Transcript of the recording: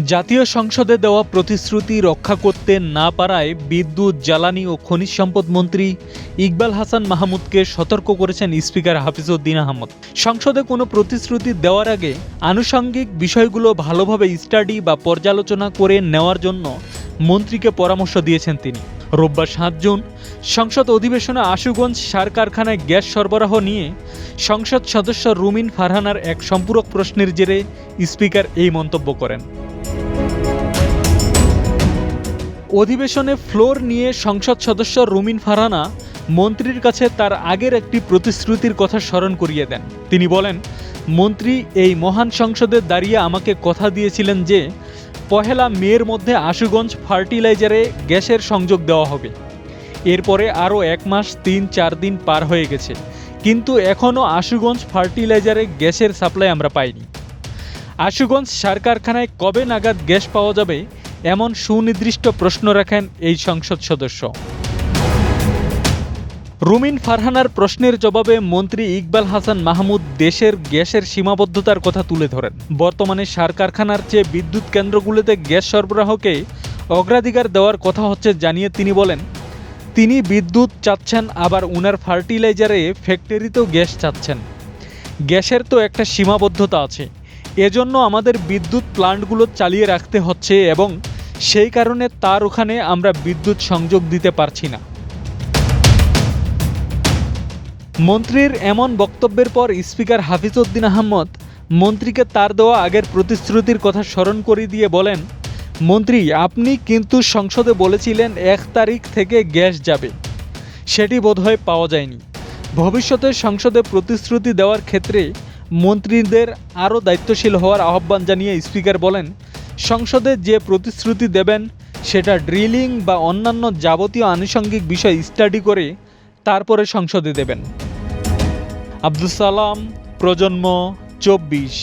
জাতীয় সংসদে দেওয়া প্রতিশ্রুতি রক্ষা করতে না পারায় বিদ্যুৎ, জ্বালানি ও খনিজ সম্পদ মন্ত্রী ইকবাল হাসান মাহমুদকে সতর্ক করেছেন স্পিকার হাফিজউদ্দিন আহমদ। সংসদে কোনো প্রতিশ্রুতি দেওয়ার আগে আনুষঙ্গিক বিষয়গুলো ভালোভাবে স্টাডি বা পর্যালোচনা করে নেওয়ার জন্য মন্ত্রীকে পরামর্শ দিয়েছেন তিনি। রোববার ৭ জুন সংসদ অধিবেশনে আশুগঞ্জ সার কারখানায় গ্যাস সরবরাহ নিয়ে সংসদ সদস্য রুমিন ফারহানার এক সম্পূরক প্রশ্নের জেরে স্পিকার এই মন্তব্য করেন। অধিবেশনে ফ্লোর নিয়ে সংসদ সদস্য রুমিন ফারহানা মন্ত্রীর কাছে তার আগের একটি প্রতিশ্রুতির কথা স্মরণ করিয়ে দেন। তিনি বলেন, মন্ত্রী এই মহান সংসদে দাঁড়িয়ে আমাকে কথা দিয়েছিলেন যে ১লা মের মধ্যে আশুগঞ্জ ফার্টিলাইজারে গ্যাসের সংযোগ দেওয়া হবে। এরপরে আরও ১ মাস ৩-৪ দিন পার হয়ে গেছে, কিন্তু এখনও আশুগঞ্জ ফার্টিলাইজারে গ্যাসের সাপ্লাই আমরা পাইনি। আশুগঞ্জ সার কারখানায় কবে নাগাদ গ্যাস পাওয়া যাবে এমন সুনির্দিষ্ট প্রশ্ন রাখেন এই সংসদ সদস্য। রুমিন ফারহানার প্রশ্নের জবাবে মন্ত্রী ইকবাল হাসান মাহমুদ দেশের গ্যাসের সীমাবদ্ধতার কথা তুলে ধরেন। বর্তমানে সার কারখানার চেয়ে বিদ্যুৎ কেন্দ্রগুলোতে গ্যাস সরবরাহকে অগ্রাধিকার দেওয়ার কথা হচ্ছে জানিয়ে তিনি বলেন, তিনি বিদ্যুৎ চাচ্ছেন, আবার উনার ফার্টিলাইজারে ফ্যাক্টরিতেও গ্যাস চাচ্ছেন। গ্যাসের তো একটা সীমাবদ্ধতা আছে, এজন্য আমাদের বিদ্যুৎ প্লান্টগুলো চালিয়ে রাখতে হচ্ছে এবং সেই কারণে তার ওখানে আমরা বিদ্যুৎ সংযোগ দিতে পারছি না। মন্ত্রীর এমন বক্তব্যের পর স্পিকার হাফিজউদ্দিন আহমদ মন্ত্রীকে তার দেওয়া আগের প্রতিশ্রুতির কথা স্মরণ করিয়ে দিয়ে বলেন, মন্ত্রী, আপনি কিন্তু সংসদে বলেছিলেন ১ তারিখ থেকে গ্যাস যাবে, সেটি বোধহয় পাওয়া যায়নি। ভবিষ্যতে সংসদে প্রতিশ্রুতি দেওয়ার ক্ষেত্রে মন্ত্রীদের আরও দায়িত্বশীল হওয়ার আহ্বান জানিয়ে স্পিকার বলেন, সংসদে যে প্রতিশ্রুতি দেবেন সেটা ড্রিলিং বা অন্যান্য যাবতীয় আনুষঙ্গিক বিষয় স্টাডি করে তারপরে সংসদে দেবেন। আব্দুস সালাম, প্রজন্ম ২৪।